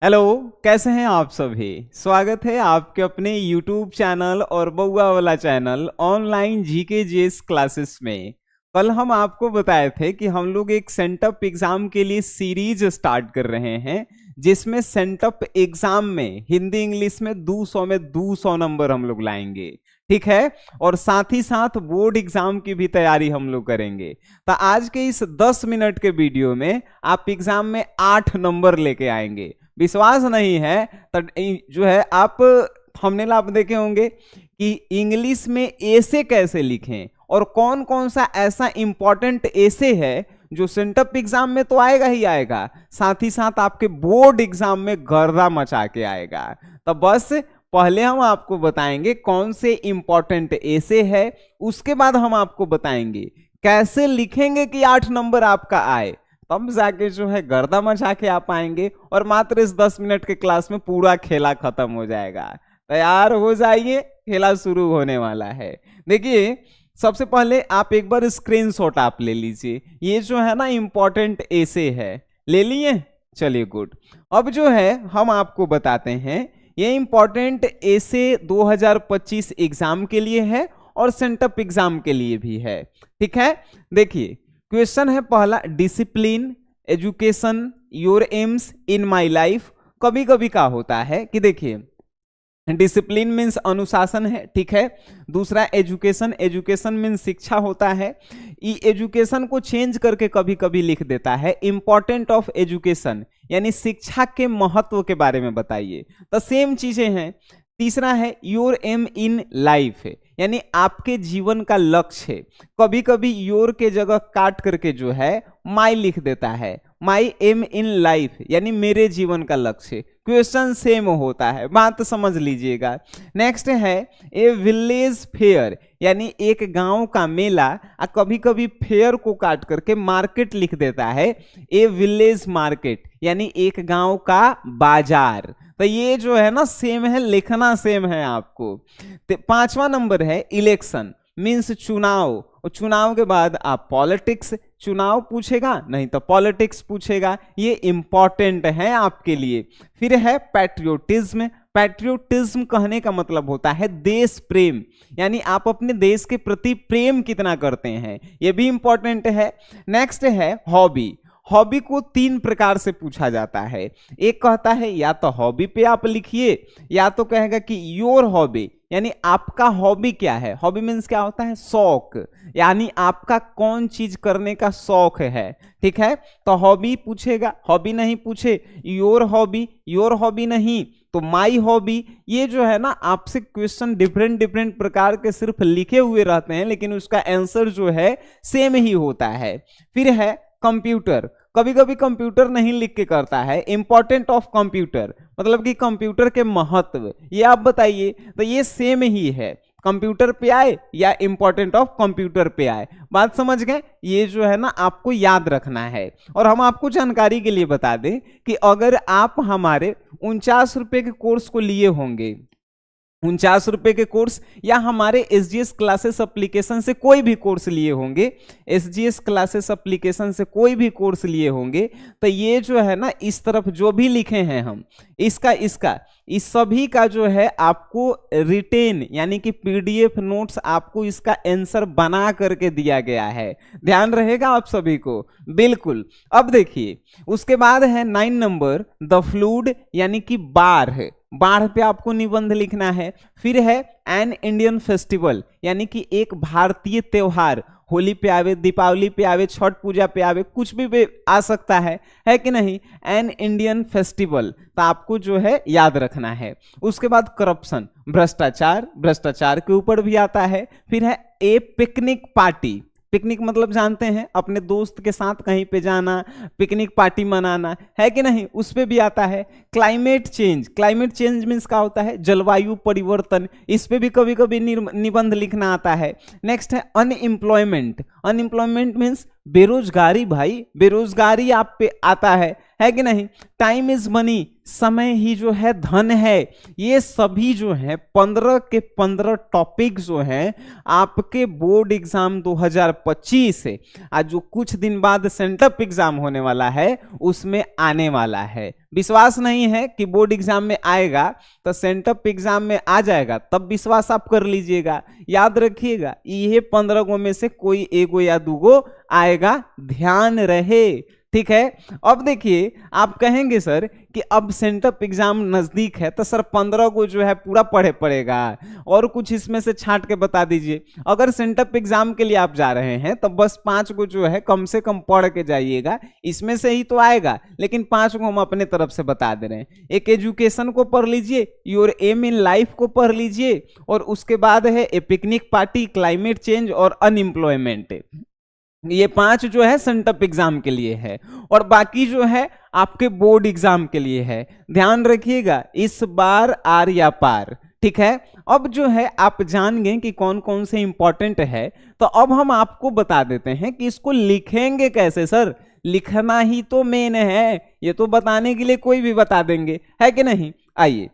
Hello. कैसे हैं आप सभी। स्वागत है आपके अपने YouTube चैनल और बउआ वाला channel online GK GS classes में। कल हम आपको बताए थे कि हम लोग एक सेंटअप एग्जाम के लिए सीरीज स्टार्ट कर रहे हैं, जिसमें सेंटअप एग्जाम में हिंदी इंग्लिश में 200 में 200 नंबर हम लोग लाएंगे। ठीक है। और साथ ही साथ बोर्ड एग्जाम की भी तैयारी हम लोग करेंगे। तो आज के इस 10 मिनट के वीडियो में आप एग्जाम में 8 नंबर लेके आएंगे। विश्वास नहीं है तो जो है आप थंबनेल आप देखे होंगे कि इंग्लिश में ऐसे कैसे लिखें और कौन कौन सा ऐसा इंपॉर्टेंट ऐसे है जो सेंटअप एग्जाम में तो आएगा ही आएगा, साथ ही साथ आपके बोर्ड एग्जाम में गर्दा मचा के आएगा। तो बस पहले हम आपको बताएंगे कौन से इंपॉर्टेंट ऐसे है, उसके बाद हम आपको बताएंगे कैसे लिखेंगे कि 8 नंबर आपका आए, तब जाके जो है गर्दा मचा के आप आएंगे और मात्र इस 10 मिनट के क्लास में पूरा खेला खत्म हो जाएगा। तैयार हो जाइए, खेला शुरू होने वाला है। देखिए, सबसे पहले आप एक बार स्क्रीनशॉट आप ले लीजिए। ये जो है ना इंपॉर्टेंट ऐसे है, ले लिए। चलिए गुड। अब जो है हम आपको बताते हैं, ये इंपॉर्टेंट ऐसे 2025 एग्जाम के लिए है और सेंटअप एग्जाम के लिए भी है। ठीक है। देखिए, क्वेश्चन है पहला, discipline, education, your AIIMS in my life. कभी कभी का होता है कि देखिए, डिसिप्लिन मीन्स अनुशासन है। ठीक है। दूसरा एजुकेशन, एजुकेशन मीन्स शिक्षा होता है। ई एजुकेशन को चेंज करके कभी कभी लिख देता है इंपॉर्टेंट ऑफ एजुकेशन, यानी शिक्षा के महत्व के बारे में बताइए। तो सेम चीजें हैं। तीसरा है योर एम इन लाइफ, यानी आपके जीवन का लक्ष्य है। कभी कभी योर के जगह काट करके जो है माई लिख देता है, माई एम इन लाइफ यानी मेरे जीवन का लक्ष्य। क्वेश्चन सेम होता है, बात समझ लीजिएगा। नेक्स्ट है ए विलेज फेयर, यानी एक गांव का मेला। कभी कभी फेयर को काट करके मार्केट लिख देता है, ए विलेज मार्केट यानी एक गांव का बाजार। तो ये जो है ना सेम है, लिखना सेम है आपको। तो 5वां नंबर है इलेक्शन, मीन्स चुनाव। और चुनाव के बाद आप पॉलिटिक्स, चुनाव पूछेगा नहीं तो पॉलिटिक्स पूछेगा, ये इंपॉर्टेंट है आपके लिए। फिर है पैट्रियोटिज्म। पैट्रियोटिज्म कहने का मतलब होता है देश प्रेम, यानी आप अपने देश के प्रति प्रेम कितना करते हैं, ये भी इंपॉर्टेंट है। नेक्स्ट है हॉबी। हॉबी को 3 प्रकार से पूछा जाता है। एक कहता है या तो हॉबी पे आप लिखिए, या तो कहेगा कि योर हॉबी, यानी आपका हॉबी क्या है। हॉबी मीन्स क्या होता है, शौक, यानी आपका कौन चीज करने का शौक है। ठीक है। तो हॉबी पूछेगा, हॉबी नहीं पूछे योर हॉबी, योर हॉबी नहीं तो माई हॉबी। ये जो है ना आपसे क्वेश्चन डिफरेंट डिफरेंट प्रकार के सिर्फ लिखे हुए रहते हैं, लेकिन उसका आंसर जो है सेम ही होता है। फिर है कंप्यूटर। कभी कभी कंप्यूटर नहीं लिख के करता है, इंपॉर्टेंट ऑफ कंप्यूटर मतलब कि कंप्यूटर के महत्व, ये आप बताइए। तो ये सेम ही है, कंप्यूटर पे आए या इंपॉर्टेंट ऑफ कंप्यूटर पे आए। बात समझ गए। ये जो है ना आपको याद रखना है। और हम आपको जानकारी के लिए बता दें कि अगर आप हमारे 49 रुपए के कोर्स को लिए होंगे, 49 रुपए के कोर्स, या हमारे एसजीएस क्लासेस एप्लीकेशन से कोई भी कोर्स लिए होंगे, एसजीएस क्लासेस एप्लीकेशन से कोई भी कोर्स लिए होंगे, तो ये जो है ना इस तरफ जो भी लिखे हैं हम, इसका इस सभी का जो है आपको रिटेन यानी कि पीडीएफ नोट्स आपको इसका आंसर बना करके दिया गया है। ध्यान रहेगा आप सभी को, बिल्कुल। अब देखिए, उसके बाद है 9 नंबर द फ्लूड, यानी कि बाढ़ है। बाढ़ पे आपको निबंध लिखना है। फिर है एन इंडियन फेस्टिवल, यानी कि एक भारतीय त्योहार, होली पे आवे, दीपावली पे आवे, छठ पूजा पे आवे, कुछ भी पे आ सकता है कि नहीं। एन इंडियन फेस्टिवल तो आपको जो है याद रखना है। उसके बाद करप्शन, भ्रष्टाचार, भ्रष्टाचार के ऊपर भी आता है। फिर है ए पिकनिक पार्टी, पिकनिक मतलब जानते हैं अपने दोस्त के साथ कहीं पे जाना, पिकनिक पार्टी मनाना, है कि नहीं, उस पे भी आता है। Climate change, climate change means क्या होता है, जलवायु परिवर्तन, इस पे भी कभी कभी निबंध लिखना आता है। नेक्स्ट है अनएम्प्लॉयमेंट, अनएम्प्लॉयमेंट मीन्स बेरोजगारी। भाई बेरोजगारी आप पे आता है है कि नहीं। टाइम इज मनी, समय ही जो है धन है। ये सभी जो है 15 के 15 टॉपिक जो हैं आपके बोर्ड एग्जाम 2025 से आज जो कुछ दिन बाद सेंटअप एग्जाम होने वाला है उसमें आने वाला है। विश्वास नहीं है कि बोर्ड एग्जाम में आएगा तो सेंटअप एग्जाम में आ जाएगा, तब विश्वास आप कर लीजिएगा। याद रखिएगा ये 15 गो में से कोई एगो या दूगो आएगा, ध्यान रहे, ठीक है। अब देखिए आप कहेंगे सर कि अब सेंटअप एग्जाम नजदीक है तो सर 15 को जो है पूरा पढ़े पड़ेगा और कुछ इसमें से छांट के बता दीजिए। अगर सेंटअप एग्जाम के लिए आप जा रहे हैं तो बस 5 को जो है कम से कम पढ़ के जाइएगा, इसमें से ही तो आएगा, लेकिन 5 को हम अपने तरफ से बता दे रहे हैं। एक एजुकेशन को पढ़ लीजिए, योर एम इन लाइफ को पढ़ लीजिए, और उसके बाद है ए पिकनिक पार्टी, क्लाइमेट चेंज और अनएम्प्लॉयमेंट। ये 5 जो है सेंटअप एग्जाम के लिए है और बाकी जो है आपके बोर्ड एग्जाम के लिए है। ध्यान रखिएगा इस बार आर या पार, ठीक है। अब जो है आप जान गए कि कौन कौन से इंपॉर्टेंट है, तो अब हम आपको बता देते हैं कि इसको लिखेंगे कैसे। सर लिखना ही तो मेन है, ये तो बताने के लिए कोई भी बता देंगे, है कि नहीं। आइए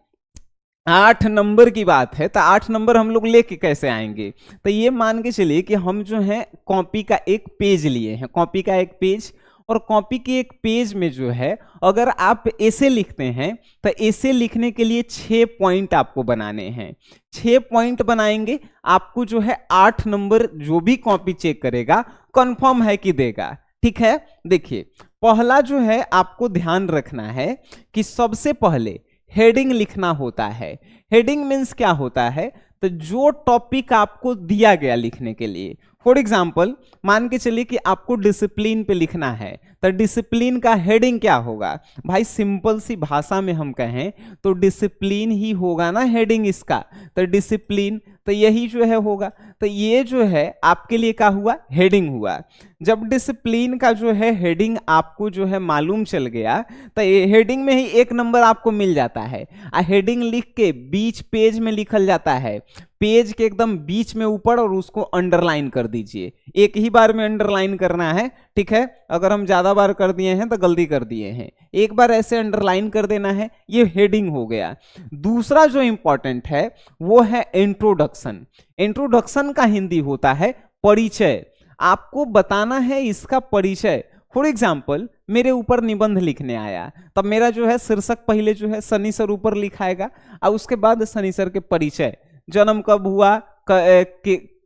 8 नंबर की बात है तो 8 नंबर हम लोग लेके कैसे आएंगे। तो ये मान के चलिए कि हम जो है कॉपी का एक पेज लिए हैं, कॉपी का एक पेज, और कॉपी के एक पेज में जो है अगर आप ऐसे लिखते हैं तो ऐसे लिखने के लिए 6 पॉइंट आपको बनाने हैं। 6 पॉइंट बनाएंगे, आपको जो है 8 नंबर जो भी कॉपी चेक करेगा कंफर्म है कि देगा, ठीक है। देखिए पहला जो है आपको ध्यान रखना है कि सबसे पहले हेडिंग लिखना होता है। हेडिंग मीन्स क्या होता है, तो जो टॉपिक आपको दिया गया लिखने के लिए, फॉर एग्जाम्पल मान के चलिए कि आपको डिसिप्लिन पे लिखना है तो डिसिप्लिन का हेडिंग क्या होगा भाई। सिंपल सी भाषा में हम कहें तो डिसिप्लिन ही होगा ना हेडिंग इसका, तो डिसिप्लिन तो यही जो है होगा। तो ये जो है आपके लिए क्या हुआ, हेडिंग हुआ। जब डिसिप्लिन का जो है हेडिंग आपको जो है मालूम चल गया तो ये हेडिंग में ही 1 नंबर आपको मिल जाता है। हेडिंग लिख के बीच पेज में लिखल जाता है, पेज के एकदम बीच में ऊपर, और उसको अंडरलाइन कर दीजिए। एक ही बार में अंडरलाइन करना है, ठीक है। अगर हम ज्यादा बार कर दिए हैं तो गलती कर दिए हैं, एक बार ऐसे अंडरलाइन कर देना है, ये हेडिंग हो गया। दूसरा जो इंपॉर्टेंट है वो है इंट्रोडक्शन। इंट्रोडक्शन का हिंदी होता है परिचय। आपको बताना है इसका परिचय। फॉर एग्जाम्पल मेरे ऊपर निबंध लिखने आया, तब मेरा जो है शीर्षक पहले जो है सनी सर ऊपर लिखाएगा और उसके बाद सनी सर के परिचय, जन्म कब हुआ,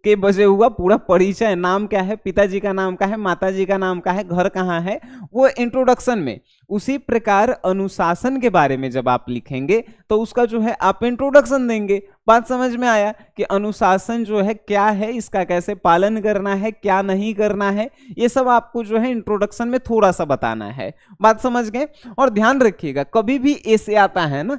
के बजे हुआ, पूरा परिचय, नाम क्या है, पिताजी का नाम क्या है, माताजी का नाम क्या है, घर कहाँ है, वो इंट्रोडक्शन में। उसी प्रकार अनुशासन के बारे में जब आप लिखेंगे तो उसका जो है आप इंट्रोडक्शन देंगे। बात समझ में आया कि अनुशासन जो है क्या है, इसका कैसे पालन करना है, क्या नहीं करना है, ये सब आपको जो है इंट्रोडक्शन में थोड़ा सा बताना है। बात समझ गए। और ध्यान रखिएगा कभी भी ऐसे आता है ना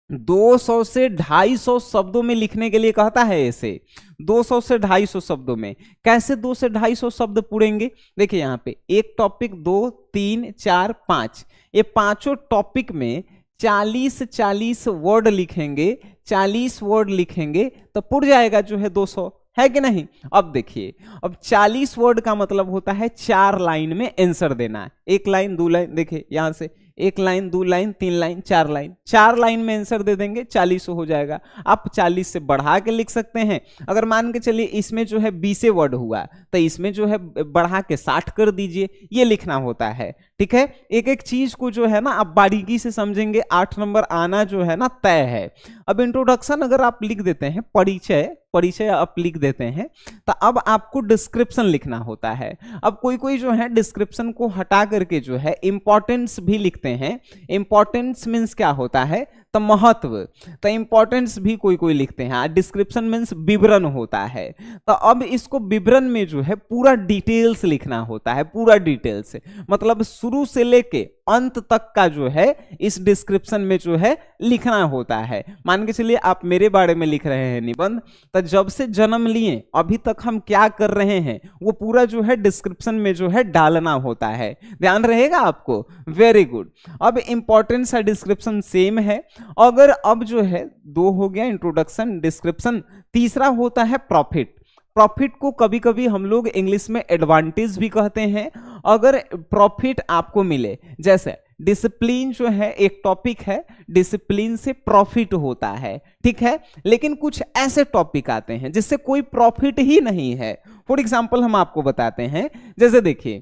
200 से 250 शब्दों में लिखने के लिए कहता है ऐसे 200 से 250 शब्दों में। कैसे 200 से 250 शब्द पूरेंगे, देखिए यहाँ पे एक टॉपिक 2 3 4 5, ये पांचों टॉपिक में 40-40 वर्ड लिखेंगे, 40 वर्ड लिखेंगे तो पुर जाएगा जो है 200, है कि नहीं। अब देखिए अब 40 वर्ड का मतलब होता है 4 लाइन में आंसर देना है। 1 लाइन 2 लाइन, देखिए यहां से 1 line 2 line 3 line 4 line, 4 line में आंसर दे देंगे, 40 हो जाएगा। आप 40 से बढ़ा के लिख सकते हैं। अगर मान के चलिए इसमें जो है 20 वर्ड हुआ तो इसमें जो है बढ़ा के 60 कर दीजिए, ये लिखना होता है, ठीक है। एक एक चीज को जो है ना आप बारीकी से समझेंगे, 8 नंबर आना जो है ना तय है। अब इंट्रोडक्शन अगर आप लिख देते हैं, परिचय आप लिख देते हैं, तो अब आपको डिस्क्रिप्शन लिखना होता है। अब कोई कोई जो है डिस्क्रिप्शन को हटा करके जो है इंपॉर्टेंस भी लिखते हैं। इंपॉर्टेंस मीन्स क्या होता है, तो महत्व, तो इंपॉर्टेंस भी कोई कोई लिखते हैं। डिस्क्रिप्शन मीन्स विवरण होता है। तो अब इसको विवरण में जो है पूरा डिटेल्स लिखना होता है, पूरा डिटेल्स, मतलब शुरू से लेके अंत तक का जो है इस डिस्क्रिप्शन में जो है लिखना होता है। मान के चलिए आप मेरे बारे में लिख रहे हैं निबंध, तो जब से जन्म लिए अभी तक हम क्या कर रहे हैं वो पूरा जो है डिस्क्रिप्शन में जो है डालना होता है। ध्यान रहेगा आपको, वेरी गुड। अब इंपॉर्टेंस डिस्क्रिप्शन सेम है। अगर अब जो है 2 हो गया इंट्रोडक्शन डिस्क्रिप्शन, तीसरा होता है प्रॉफिट। प्रॉफिट को कभी कभी हम लोग इंग्लिश में एडवांटेज भी कहते हैं। अगर प्रॉफिट आपको मिले, जैसे डिसिप्लिन जो है एक टॉपिक है, डिसिप्लिन से प्रॉफिट होता है, ठीक है, लेकिन कुछ ऐसे टॉपिक आते हैं जिससे कोई प्रॉफिट ही नहीं है। फॉर एग्जांपल हम आपको बताते हैं, जैसे देखिए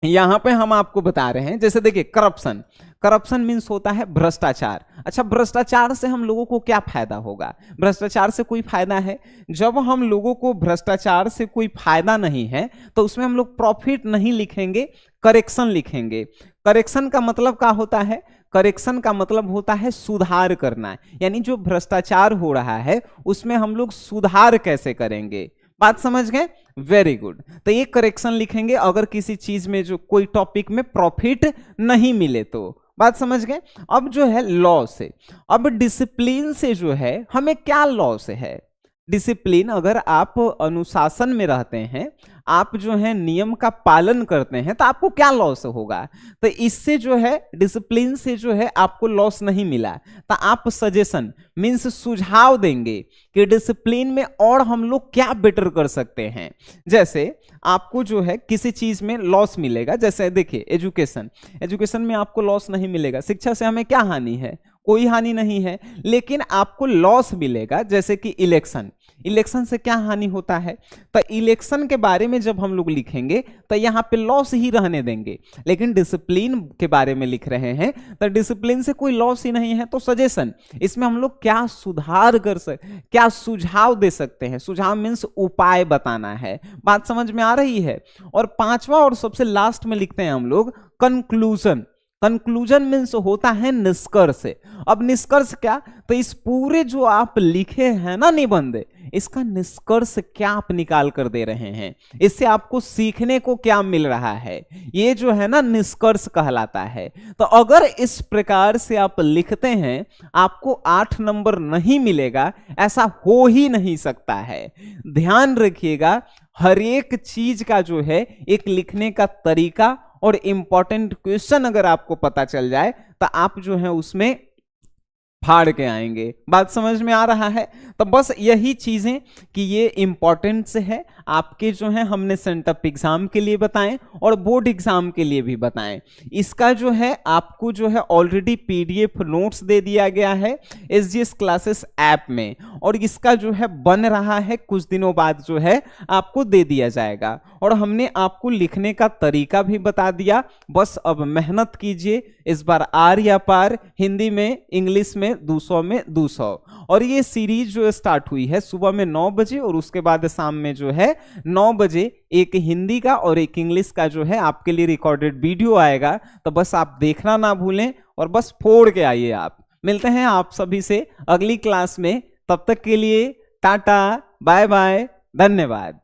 यहां पे हम आपको बता रहे हैं, जैसे देखिए करप्शन, करप्शन मीन्स होता है भ्रष्टाचार। अच्छा, भ्रष्टाचार से हम लोगों को क्या फायदा होगा? भ्रष्टाचार से कोई फायदा है? जब हम लोगों को भ्रष्टाचार से कोई फायदा नहीं है तो उसमें हम लोग प्रॉफिट नहीं लिखेंगे, करेक्शन लिखेंगे। करेक्शन का मतलब क्या होता है? करेक्शन का मतलब होता है सुधार करना, यानी जो भ्रष्टाचार हो रहा है उसमें हम लोग सुधार कैसे करेंगे। बात समझ गए? Very good. तो ये करेक्शन लिखेंगे अगर किसी चीज में, जो कोई टॉपिक में प्रॉफिट नहीं मिले तो। बात समझ गए? अब जो है लॉ से, अब डिसिप्लिन से जो है हमें क्या लॉस है? डिसिप्लिन, अगर आप अनुशासन में रहते हैं, आप जो है नियम का पालन करते हैं, तो आपको क्या लॉस होगा? तो इससे जो है डिसिप्लिन से जो है आपको लॉस नहीं मिला, तो आप सजेशन मीन्स सुझाव देंगे कि डिसिप्लिन में और हम लोग क्या बेटर कर सकते हैं। जैसे आपको जो है किसी चीज में लॉस मिलेगा, जैसे देखिए एजुकेशन, एजुकेशन में आपको लॉस नहीं मिलेगा। शिक्षा से हमें क्या हानि है? कोई हानि नहीं है, लेकिन आपको लॉस मिलेगा, जैसे कि इलेक्शन, इलेक्शन से क्या हानि होता है? तो इलेक्शन के बारे में जब हम लोग लिखेंगे तो यहाँ पे लॉस ही रहने देंगे, लेकिन डिसिप्लिन के बारे में लिख रहे हैं तो डिसिप्लिन से कोई लॉस ही नहीं है। तो सजेशन, इसमें हम लोग क्या सुधार कर सकते, क्या सुझाव दे सकते हैं? सुझाव मीन्स उपाय बताना है। बात समझ में आ रही है? और पांचवा और सबसे लास्ट में लिखते हैं हम लोग कंक्लूजन। कंक्लूजन मीन्स होता है निष्कर्ष। अब निष्कर्ष क्या? तो इस पूरे जो आप लिखे हैं ना निबंध, इसका निष्कर्ष क्या आप निकाल कर दे रहे हैं, इससे आपको सीखने को क्या मिल रहा है, ये जो है ना निष्कर्ष कहलाता है। तो अगर इस प्रकार से आप लिखते हैं, आपको 8 नंबर नहीं मिलेगा, ऐसा हो ही नहीं सकता है। ध्यान रखिएगा, हर एक चीज का जो है एक लिखने का तरीका और इंपॉर्टेंट क्वेश्चन अगर आपको पता चल जाए तो आप जो है उसमें फाड़ के आएंगे। बात समझ में आ रहा है? तो बस यही चीजें कि ये इंपॉर्टेंट है आपके जो है, हमने सेंटअप एग्जाम के लिए बताएं और बोर्ड एग्जाम के लिए भी बताएं। इसका जो है आपको जो है ऑलरेडी पीडीएफ नोट्स दे दिया गया है एसजीएस क्लासेस ऐप में, और इसका जो है बन रहा है, कुछ दिनों बाद जो है आपको दे दिया जाएगा। और हमने आपको लिखने का तरीका भी बता दिया, बस अब मेहनत कीजिए। इस बार आर या पार, हिंदी में, इंग्लिश में 200 में 200। और ये सीरीज जो स्टार्ट हुई है सुबह में 9 बजे और उसके बाद शाम में जो है 9 बजे एक हिंदी का और एक इंग्लिश का जो है आपके लिए रिकॉर्डेड वीडियो आएगा। तो बस आप देखना ना भूलें और बस फोड़ के आइए। आप मिलते हैं आप सभी से अगली क्लास में, तब तक के लिए टाटा बाय बाय, धन्यवाद।